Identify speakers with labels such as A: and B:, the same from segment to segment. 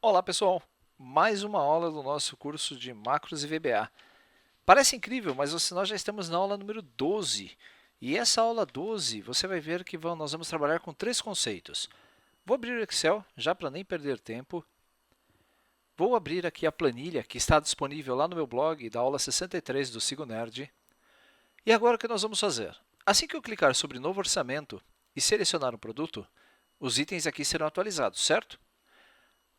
A: Olá pessoal, mais uma aula do nosso curso de Macros e VBA. Parece incrível, mas nós já estamos na aula número 12. E essa aula 12, você vai ver que nós vamos trabalhar com três conceitos. Vou abrir o Excel, já para nem perder tempo. Vou abrir aqui a planilha que está disponível lá no meu blog da aula 63 do Sigo Nerd. E agora o que nós vamos fazer? Assim que eu clicar sobre Novo Orçamento e selecionar um produto, os itens aqui serão atualizados, certo?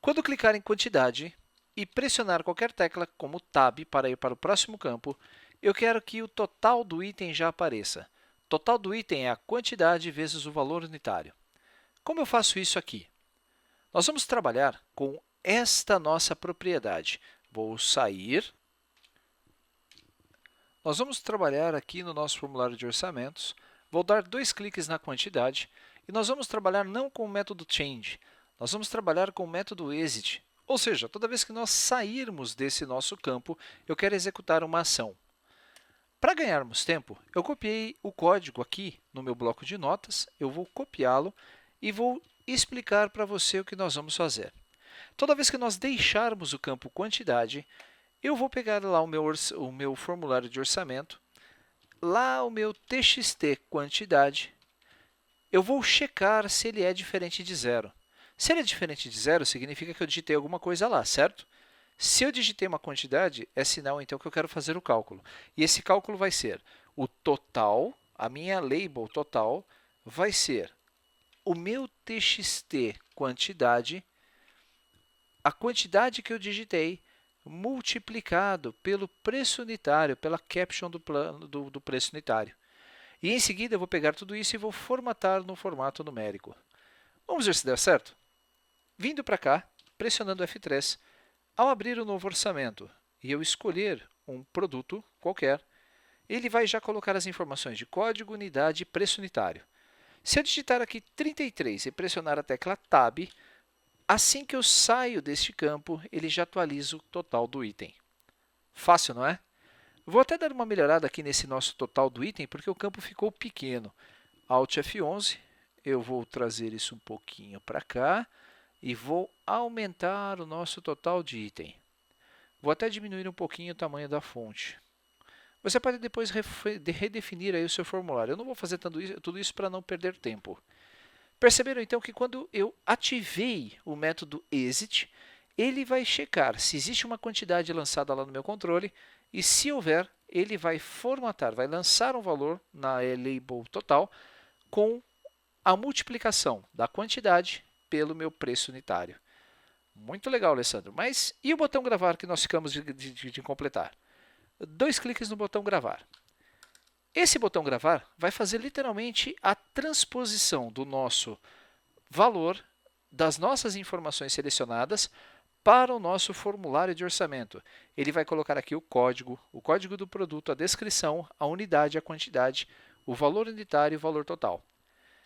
A: Quando clicar em quantidade e pressionar qualquer tecla, como Tab, para ir para o próximo campo, eu quero que o total do item já apareça. Total do item é a quantidade vezes o valor unitário. Como eu faço isso aqui? Nós vamos trabalhar com esta nossa propriedade. Vou sair. Nós vamos trabalhar aqui no nosso formulário de orçamentos. Vou dar dois cliques na quantidade e nós vamos trabalhar não com o método change, nós vamos trabalhar com o método exit. Ou seja, toda vez que nós sairmos desse nosso campo, eu quero executar uma ação. Para ganharmos tempo, eu copiei o código aqui no meu bloco de notas, eu vou copiá-lo e vou explicar para você o que nós vamos fazer. Toda vez que nós deixarmos o campo quantidade, eu vou pegar lá o meu formulário de orçamento, lá o meu txt quantidade, eu vou checar se ele é diferente de zero. Se ele é diferente de zero, significa que eu digitei alguma coisa lá, certo? Se eu digitei uma quantidade, é sinal então que eu quero fazer o cálculo. E esse cálculo vai ser o total, a minha label total, vai ser o meu txt quantidade, a quantidade que eu digitei, multiplicado pelo preço unitário, pela caption do preço unitário. E em seguida eu vou pegar tudo isso e vou formatar no formato numérico. Vamos ver se deu certo? Vindo para cá, pressionando F3, ao abrir o novo orçamento e eu escolher um produto qualquer, ele vai já colocar as informações de código, unidade e preço unitário. Se eu digitar aqui 33 e pressionar a tecla Tab, assim que eu saio deste campo, ele já atualiza o total do item. Fácil, não é? Vou até dar uma melhorada aqui nesse nosso total do item, porque o campo ficou pequeno. Alt F11, eu vou trazer isso um pouquinho para cá e vou aumentar o nosso total de item. Vou até diminuir um pouquinho o tamanho da fonte. Você pode depois redefinir aí o seu formulário. Eu não vou fazer tudo isso para não perder tempo. Perceberam então que quando eu ativei o método exit, ele vai checar se existe uma quantidade lançada lá no meu controle e se houver, ele vai formatar, vai lançar um valor na label total com a multiplicação da quantidade pelo meu preço unitário. Muito legal, Alessandro. Mas e o botão gravar que nós ficamos de completar? Dois cliques no botão gravar. Esse botão gravar vai fazer literalmente a transposição do nosso valor, das nossas informações selecionadas, para o nosso formulário de orçamento. Ele vai colocar aqui o código do produto, a descrição, a unidade, a quantidade, o valor unitário e o valor total.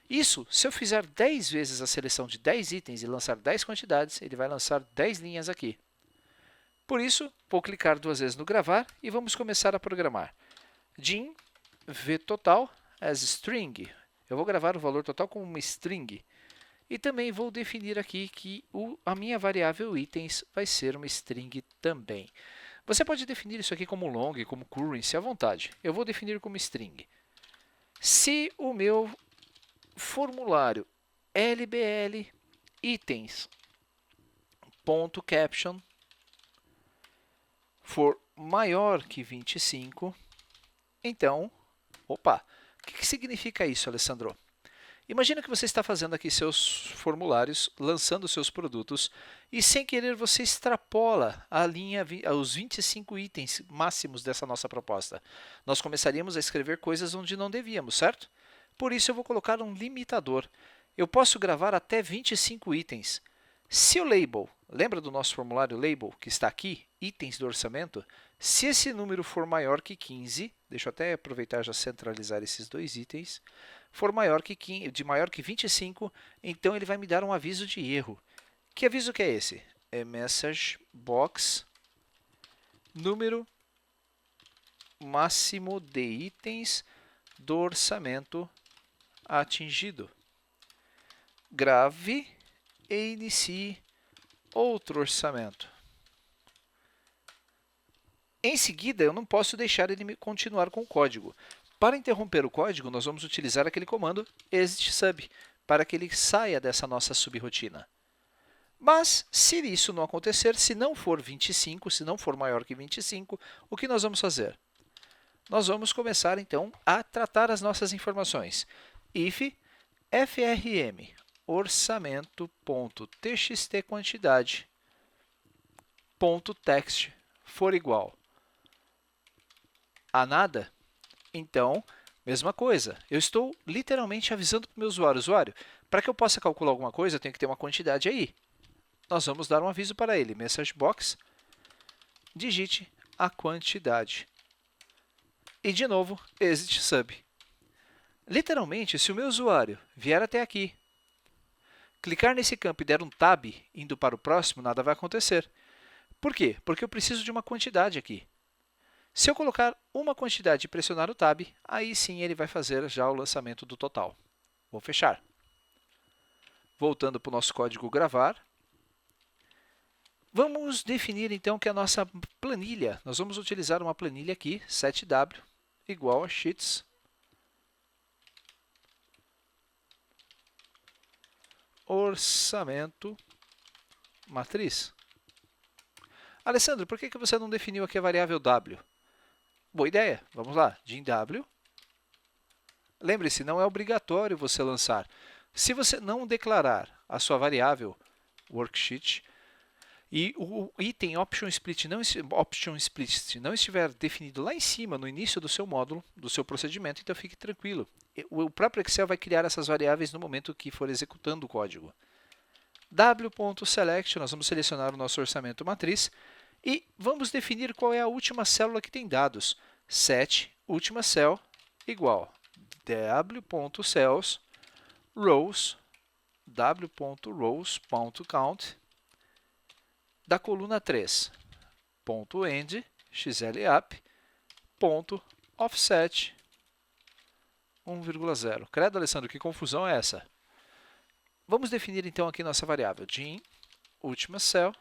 A: Isso, se eu fizer 10 vezes a seleção de 10 itens e lançar 10 quantidades, ele vai lançar 10 linhas aqui. Por isso, vou clicar duas vezes no gravar e vamos começar a programar. Din vTotal as string. Eu vou gravar o valor total como uma string. E também vou definir aqui que a minha variável itens vai ser uma string também. Você pode definir isso aqui como long, como currency, à vontade. Eu vou definir como string. Se o meu formulário lbl itens.caption for maior que 25, então, opa, o que significa isso, Alessandro? Imagina que você está fazendo aqui seus formulários, lançando seus produtos, e sem querer você extrapola a linha, os 25 itens máximos dessa nossa proposta. Nós começaríamos a escrever coisas onde não devíamos, certo? Por isso eu vou colocar um limitador. Eu posso gravar até 25 itens. Se o label, lembra do nosso formulário label que está aqui, itens do orçamento? Se esse número for maior que 15, deixa eu até aproveitar e já centralizar esses dois itens, for maior que 15, de maior que 25, então ele vai me dar um aviso de erro. Que aviso que é esse? É message box número máximo de itens do orçamento atingido. Grave e inicie outro orçamento. Em seguida, eu não posso deixar ele continuar com o código. Para interromper o código, nós vamos utilizar aquele comando exit sub, para que ele saia dessa nossa subrotina. Mas, se isso não acontecer, se não for 25, se não for maior que 25, o que nós vamos fazer? Nós vamos começar, então, a tratar as nossas informações. If frm orçamento.txt quantidade.text for igual a nada, então, mesma coisa. Eu estou literalmente avisando para o meu usuário, para que eu possa calcular alguma coisa, eu tenho que ter uma quantidade aí. Nós vamos dar um aviso para ele, message box, digite a quantidade. E, de novo, exit sub. Literalmente, se o meu usuário vier até aqui, clicar nesse campo e der um tab indo para o próximo, nada vai acontecer. Por quê? Porque eu preciso de uma quantidade aqui. Se eu colocar uma quantidade e pressionar o tab, aí sim ele vai fazer já o lançamento do total. Vou fechar. Voltando para o nosso código gravar. Vamos definir então que a nossa planilha, nós vamos utilizar uma planilha aqui, setw igual a sheets orçamento matriz. Alessandro, por que você não definiu aqui a variável w? Boa ideia, vamos lá, DIN-W. Lembre-se, não é obrigatório você lançar. Se você não declarar a sua variável worksheet e o item option split não estiver definido lá em cima, no início do seu módulo, do seu procedimento, então fique tranquilo. O próprio Excel vai criar essas variáveis no momento que for executando o código. w.select, nós vamos selecionar o nosso orçamento matriz e vamos definir qual é a última célula que tem dados. Set última cell igual w.cells rows w.rows.count da coluna 3, .end, xlapp.offset 1,0. Credo, Alessandro, que confusão é essa? Vamos definir então aqui nossa variável din última cell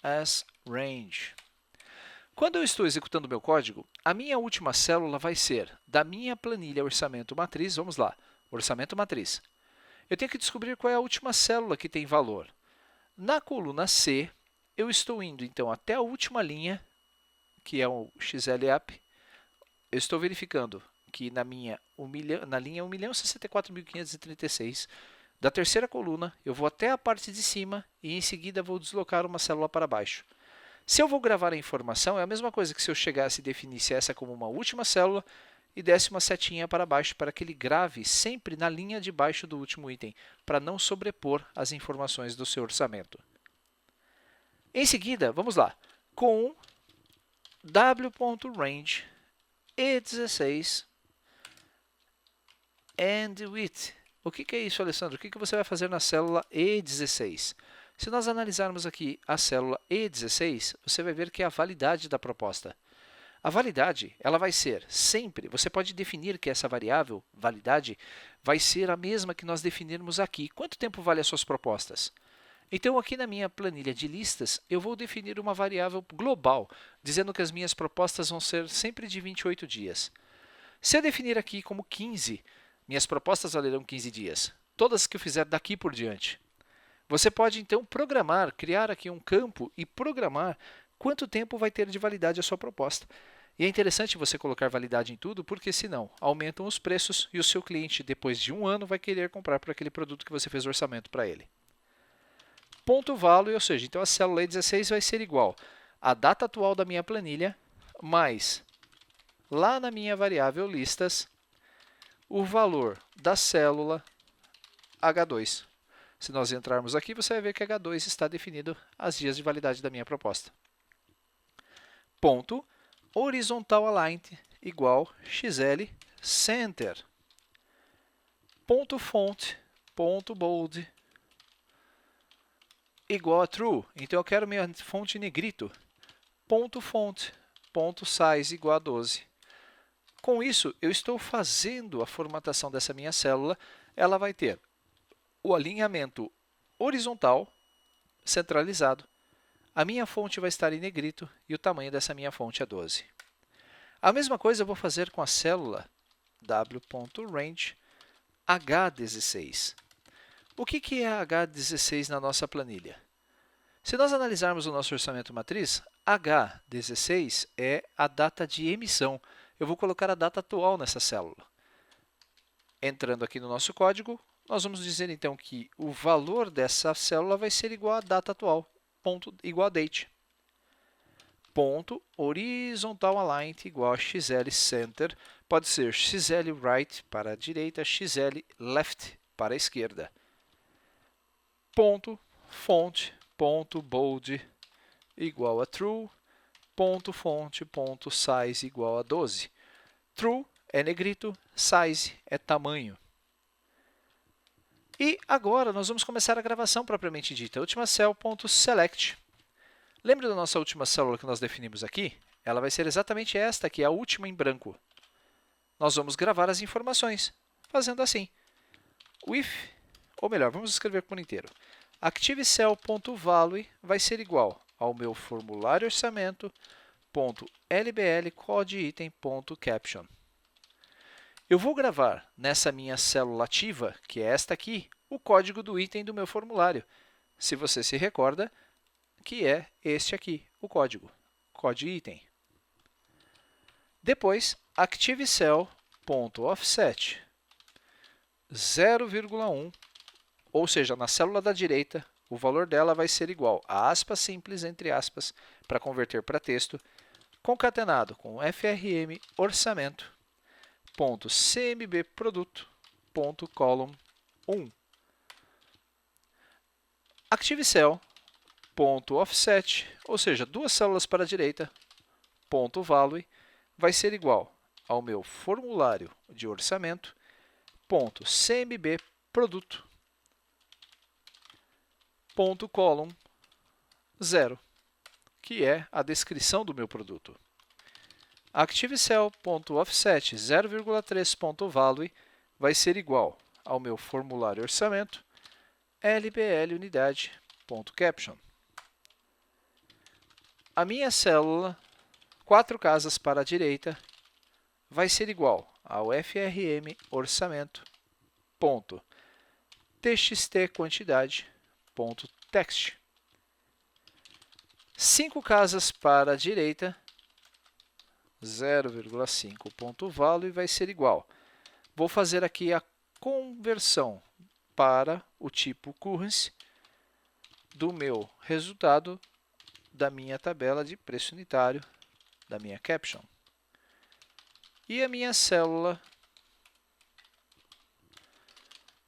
A: as range. Quando eu estou executando o meu código, a minha última célula vai ser da minha planilha orçamento matriz. Vamos lá, orçamento matriz. Eu tenho que descobrir qual é a última célula que tem valor. Na coluna C, eu estou indo então até a última linha, que é o xlapp. Eu estou verificando que na linha 1.064.536, da terceira coluna, eu vou até a parte de cima e em seguida vou deslocar uma célula para baixo. Se eu vou gravar a informação, é a mesma coisa que se eu chegasse e definisse essa como uma última célula e desse uma setinha para baixo para que ele grave sempre na linha de baixo do último item, para não sobrepor as informações do seu orçamento. Em seguida, vamos lá, com w.range e16 and width. O que é isso, Alessandro? O que você vai fazer na célula E16? Se nós analisarmos aqui a célula E16, você vai ver que é a validade da proposta. A validade, ela vai ser sempre, você pode definir que essa variável, validade, vai ser a mesma que nós definirmos aqui. Quanto tempo vale as suas propostas? Então, aqui na minha planilha de listas, eu vou definir uma variável global, dizendo que as minhas propostas vão ser sempre de 28 dias. Se eu definir aqui como 15, minhas propostas valerão 15 dias. Todas que eu fizer daqui por diante. Você pode, então, programar, criar aqui um campo e programar quanto tempo vai ter de validade a sua proposta. E é interessante você colocar validade em tudo, porque senão aumentam os preços e o seu cliente, depois de um ano, vai querer comprar por aquele produto que você fez o orçamento para ele. Ponto value, ou seja, então a célula E16 vai ser igual à data atual da minha planilha, mais lá na minha variável listas, o valor da célula H2. Se nós entrarmos aqui, você vai ver que H2 está definido as dias de validade da minha proposta. Ponto horizontal aligned igual xl center. Ponto font, ponto bold igual a true. Então eu quero minha fonte negrito. Ponto font, ponto size igual a 12. Com isso, eu estou fazendo a formatação dessa minha célula. Ela vai ter o alinhamento horizontal centralizado a minha fonte vai estar em negrito e o tamanho dessa minha fonte é 12. A mesma coisa eu vou fazer com a célula w.range H16. O que é H16 na nossa planilha? Se nós analisarmos o nosso orçamento matriz, H16 é a data de emissão. Eu vou colocar a data atual nessa célula. Entrando aqui no nosso código, nós vamos dizer então que o valor dessa célula vai ser igual à data atual, ponto igual a date. Ponto horizontal aligned igual a xl center, pode ser xl right para a direita, xl left para a esquerda. Ponto font, ponto bold igual a true, ponto fonte, ponto size igual a 12. True é negrito, size é tamanho. E agora nós vamos começar a gravação propriamente dita. Última cell.select. Lembra da nossa última célula que nós definimos aqui? Ela vai ser exatamente esta aqui, a última em branco. Nós vamos gravar as informações, fazendo assim. With, ou melhor, vamos escrever por inteiro. ActiveCell.value vai ser igual ao meu formulário orçamento.lbl_code_item.caption. Eu vou gravar nessa minha célula ativa, que é esta aqui, o código do item do meu formulário. Se você se recorda, que é este aqui, o código, code_item. Depois, ActiveCell.offset 0,1, ou seja, na célula da direita, o valor dela vai ser igual a aspas simples, entre aspas, para converter para texto, concatenado com frm orçamento.cmbproduto.column1. ActiveCell.offset, ou seja, duas células para a direita, .value, vai ser igual ao meu formulário de orçamento.cmbproduto.column 0, que é a descrição do meu produto. ActiveCell.offset 0,3.value vai ser igual ao meu formulário orçamento lbl_unidade.caption. A minha célula, 4 casas para a direita, vai ser igual ao frm orçamento.txtquantidade.text. 5 casas para a direita, 0,5.value vai ser igual. Vou fazer aqui a conversão para o tipo currency do meu resultado da minha tabela de preço unitário, da minha caption. E a minha célula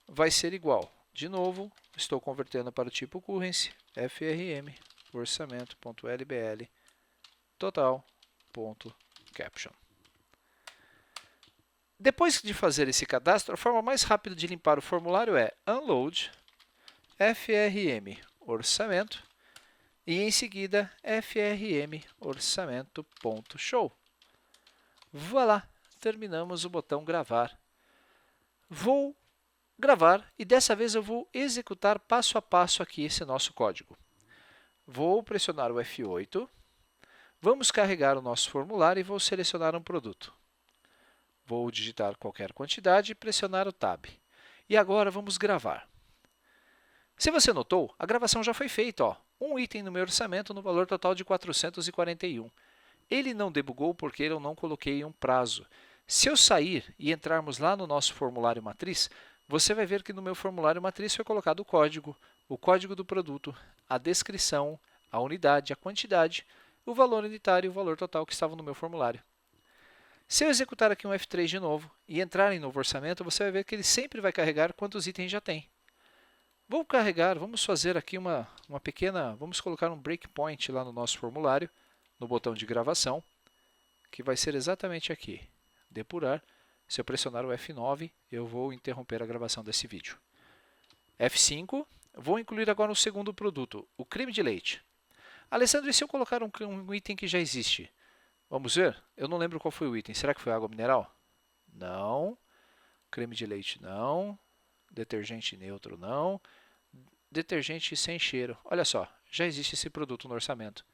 A: vai ser igual. De novo, estou convertendo para o tipo currency, frm orçamento.lbl total.caption. Depois de fazer esse cadastro, a forma mais rápida de limpar o formulário é unload frm orçamento e em seguida frm orçamento.show. Voilà, terminamos o botão gravar. Vou gravar e dessa vez eu vou executar passo a passo aqui esse nosso código. Vou pressionar o F8, vamos carregar o nosso formulário e vou selecionar um produto. Vou digitar qualquer quantidade e pressionar o Tab. E agora vamos gravar. Se você notou, a gravação já foi feita. Um item no meu orçamento no valor total de 441. Ele não debugou porque eu não coloquei um prazo. Se eu sair e entrarmos lá no nosso formulário matriz, você vai ver que no meu formulário matriz foi colocado o código do produto, a descrição, a unidade, a quantidade, o valor unitário e o valor total que estavam no meu formulário. Se eu executar aqui um F3 de novo e entrar em novo orçamento, você vai ver que ele sempre vai carregar quantos itens já tem. Vou carregar, vamos fazer aqui uma pequena, vamos colocar um breakpoint lá no nosso formulário, no botão de gravação, que vai ser exatamente aqui, depurar. Se eu pressionar o F9, eu vou interromper a gravação desse vídeo. F5, vou incluir agora um segundo produto, o creme de leite. Alessandro, e se eu colocar um item que já existe? Vamos ver? Eu não lembro qual foi o item. Será que foi água mineral? Não. Creme de leite não. Detergente neutro não. Detergente sem cheiro. Olha só, já existe esse produto no orçamento.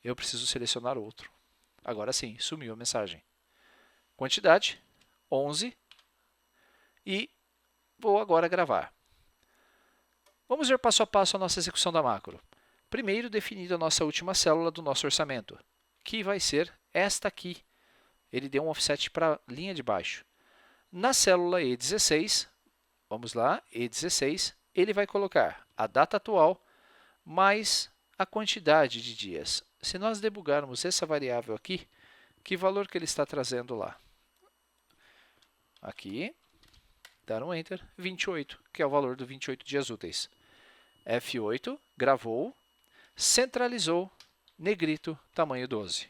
A: Eu preciso selecionar outro. Agora sim, sumiu a mensagem. Quantidade, 11. E vou agora gravar. Vamos ver passo a passo a nossa execução da macro. Primeiro, definir a nossa última célula do nosso orçamento, que vai ser esta aqui. Ele deu um offset para a linha de baixo. Na célula E16, vamos lá, E16, ele vai colocar a data atual mais a quantidade de dias. Se nós debugarmos essa variável aqui, que valor que ele está trazendo lá? Aqui, dar um Enter, 28, que é o valor dos 28 dias úteis. F8, gravou, centralizou, negrito, tamanho 12.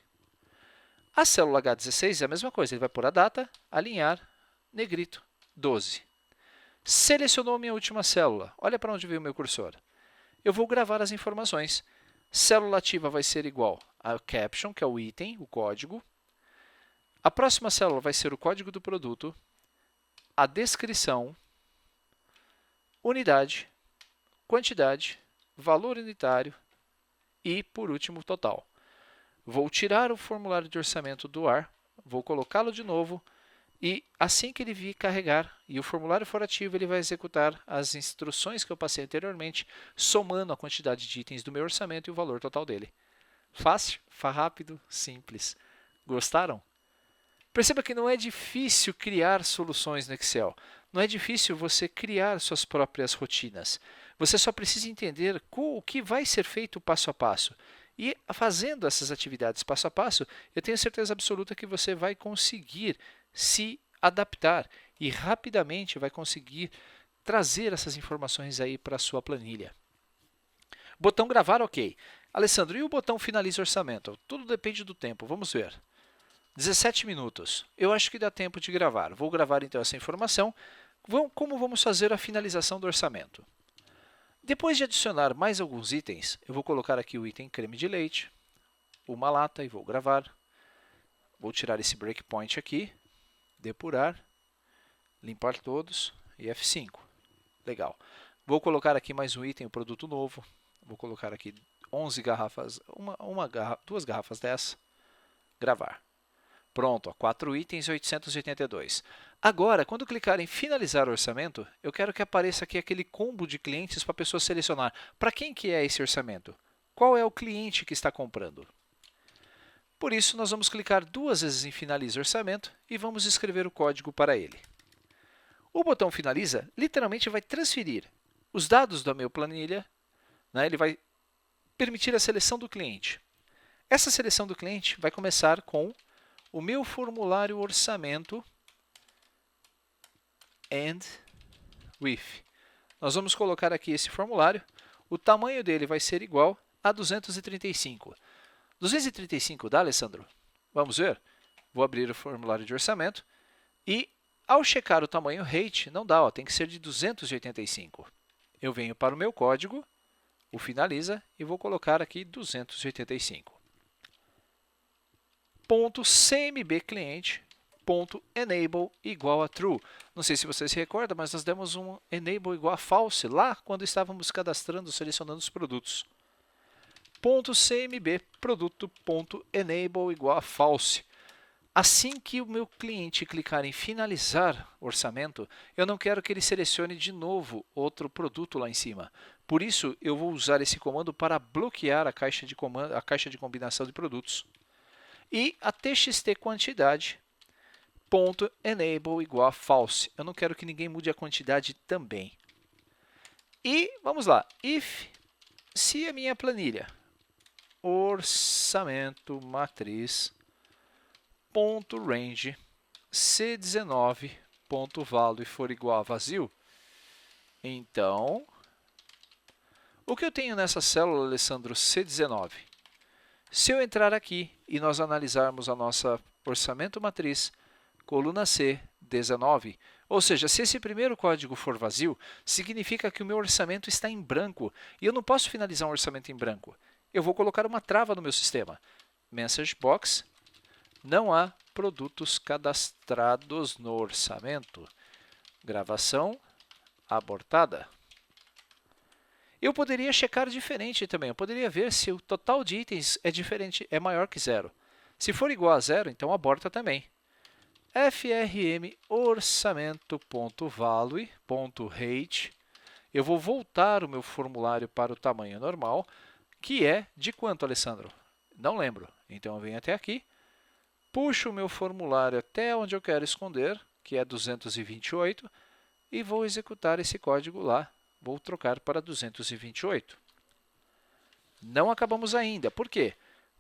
A: A célula H16 é a mesma coisa, ele vai pôr a data, alinhar, negrito, 12. Selecionou minha última célula, olha para onde veio o meu cursor. Eu vou gravar as informações. Célula ativa vai ser igual ao caption, que é o item, o código. A próxima célula vai ser o código do produto, a descrição, unidade, quantidade, valor unitário e, por último, total. Vou tirar o formulário de orçamento do ar, vou colocá-lo de novo e, assim que ele vir carregar e o formulário for ativo, ele vai executar as instruções que eu passei anteriormente, somando a quantidade de itens do meu orçamento e o valor total dele. Fácil, rápido, simples. Gostaram? Perceba que não é difícil criar soluções no Excel. Não é difícil você criar suas próprias rotinas. Você só precisa entender o que vai ser feito passo a passo. E fazendo essas atividades passo a passo, eu tenho certeza absoluta que você vai conseguir se adaptar e rapidamente vai conseguir trazer essas informações aí para a sua planilha. Botão gravar, ok. Alessandro, e o botão finaliza orçamento? Tudo depende do tempo, vamos ver. 17 minutos. Eu acho que dá tempo de gravar. Vou gravar então essa informação. Como vamos fazer a finalização do orçamento? Depois de adicionar mais alguns itens, eu vou colocar aqui o item creme de leite, uma lata e vou gravar. Vou tirar esse breakpoint aqui, depurar, limpar todos e F5. Legal. Vou colocar aqui mais um item, o produto novo. Vou colocar aqui 11 garrafas, duas garrafas dessa. Gravar. Pronto, 4 itens, 882. Agora, quando clicar em finalizar o orçamento, eu quero que apareça aqui aquele combo de clientes para a pessoa selecionar. Para quem que é esse orçamento? Qual é o cliente que está comprando? Por isso, nós vamos clicar 2 vezes em finaliza orçamento e vamos escrever o código para ele. O botão finaliza literalmente vai transferir os dados da minha planilha, né? Ele vai permitir a seleção do cliente. Essa seleção do cliente vai começar com o meu formulário orçamento and with. Nós vamos colocar aqui esse formulário. O tamanho dele vai ser igual a 235. 235 dá, Alessandro? Vamos ver? Vou abrir o formulário de orçamento e, ao checar o tamanho rate, não dá, tem que ser de 285. Eu venho para o meu código, o finaliza, e vou colocar aqui 285. .cmb cliente .enable igual a true. Não sei se você se recorda, mas nós demos um enable igual a false lá quando estávamos cadastrando, selecionando os produtos. .cmb produto.enable igual a false. Assim que o meu cliente clicar em finalizar o orçamento, eu não quero que ele selecione de novo outro produto lá em cima. Por isso, eu vou usar esse comando para bloquear a caixa de combinação de produtos. E a txt quantidade .enable igual a false. Eu não quero que ninguém mude a quantidade também. E vamos lá. If, se a minha planilha orçamento matriz .range C19 .value for igual a vazio, então o que eu tenho nessa célula, Alessandro, C19? Se eu entrar aqui e nós analisarmos a nossa orçamento matriz, coluna C, 19, ou seja, se esse primeiro código for vazio, significa que o meu orçamento está em branco e eu não posso finalizar um orçamento em branco. Eu vou colocar uma trava no meu sistema. Message box, não há produtos cadastrados no orçamento. Gravação abortada. Eu poderia checar diferente também, eu poderia ver se o total de itens é diferente, é maior que zero. Se for igual a zero, então aborta também. frm orçamento.value.rate. Eu vou voltar o meu formulário para o tamanho normal, que é de quanto, Alessandro? Não lembro. Então eu venho até aqui, puxo o meu formulário até onde eu quero esconder, que é 228, e vou executar esse código lá. Vou trocar para 228. Não acabamos ainda. Por quê?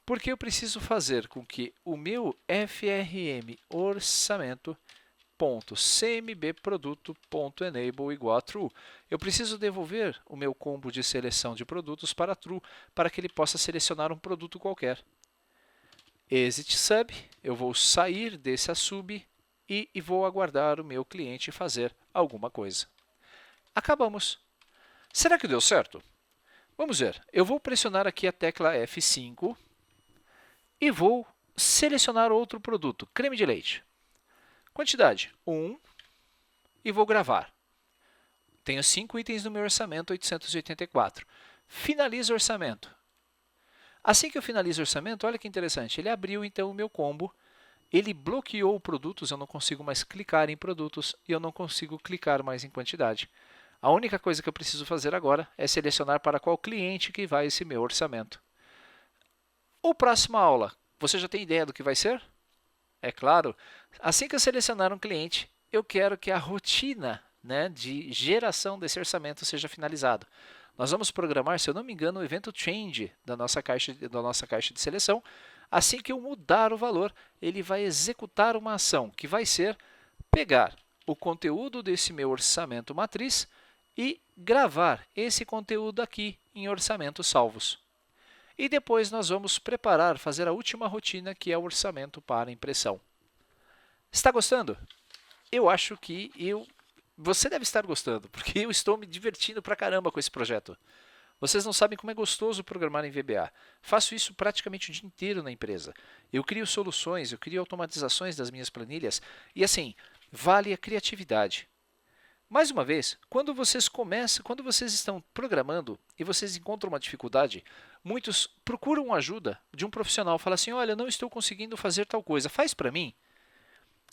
A: Porque eu preciso fazer com que o meu frm orçamento.cmbproduto.enable igual a true. Eu preciso devolver o meu combo de seleção de produtos para true, para que ele possa selecionar um produto qualquer. Exit sub, eu vou sair desse sub e vou aguardar o meu cliente fazer alguma coisa. Acabamos. Será que deu certo? Vamos ver. Eu vou pressionar aqui a tecla F5 e vou selecionar outro produto, creme de leite. Quantidade 1 e vou gravar. Tenho 5 itens no meu orçamento, 884. Finalizo o orçamento. Assim que eu finalizo o orçamento, olha que interessante, ele abriu então o meu combo, ele bloqueou produtos, eu não consigo mais clicar em produtos e eu não consigo clicar mais em quantidade. A única coisa que eu preciso fazer agora é selecionar para qual cliente que vai esse meu orçamento. O próxima aula, você já tem ideia do que vai ser? É claro, assim que eu selecionar um cliente, eu quero que a rotina, de geração desse orçamento seja finalizada. Nós vamos programar, se eu não me engano, o evento change da nossa caixa de seleção. Assim que eu mudar o valor, ele vai executar uma ação que vai ser pegar o conteúdo desse meu orçamento matriz e gravar esse conteúdo aqui em orçamentos salvos. E depois nós vamos fazer a última rotina, que é o orçamento para impressão. Está gostando? Eu acho que você deve estar gostando, porque eu estou me divertindo pra caramba com esse projeto. Vocês não sabem como é gostoso programar em VBA. Faço isso praticamente o dia inteiro na empresa. Eu crio soluções, eu crio automatizações das minhas planilhas e assim, vale a criatividade. Mais uma vez, quando vocês estão programando e vocês encontram uma dificuldade, muitos procuram ajuda de um profissional, falam assim, olha, não estou conseguindo fazer tal coisa, faz para mim.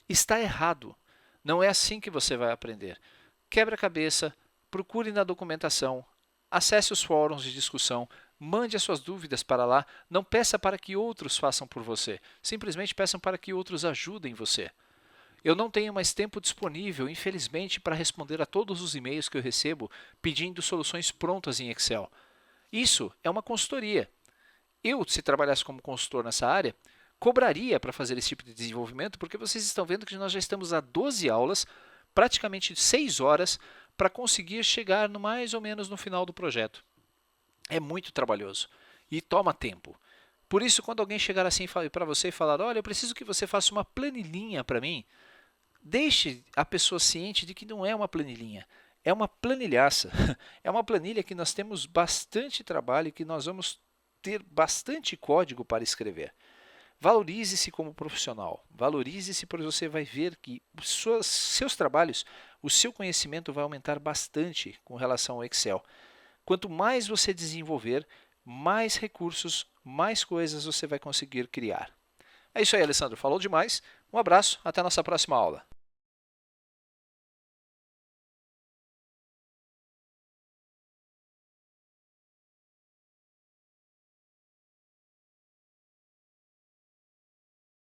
A: Está errado. Não é assim que você vai aprender. Quebra a cabeça, procure na documentação, acesse os fóruns de discussão, mande as suas dúvidas para lá, não peça para que outros façam por você, simplesmente peçam para que outros ajudem você. Eu não tenho mais tempo disponível, infelizmente, para responder a todos os e-mails que eu recebo pedindo soluções prontas em Excel. Isso é uma consultoria. Eu, se trabalhasse como consultor nessa área, cobraria para fazer esse tipo de desenvolvimento, porque vocês estão vendo que nós já estamos há 12 aulas, praticamente 6 horas, para conseguir chegar mais ou menos no final do projeto. É muito trabalhoso e toma tempo. Por isso, quando alguém chegar assim para você e falar, olha, eu preciso que você faça uma planilhinha para mim, deixe a pessoa ciente de que não é uma planilhinha, é uma planilhaça. É uma planilha que nós temos bastante trabalho e que nós vamos ter bastante código para escrever. Valorize-se como profissional, valorize-se porque você vai ver que seus trabalhos, o seu conhecimento vai aumentar bastante com relação ao Excel. Quanto mais você desenvolver, mais recursos, mais coisas você vai conseguir criar. É isso aí, Alessandro. Falou demais. Um abraço, até a nossa próxima aula.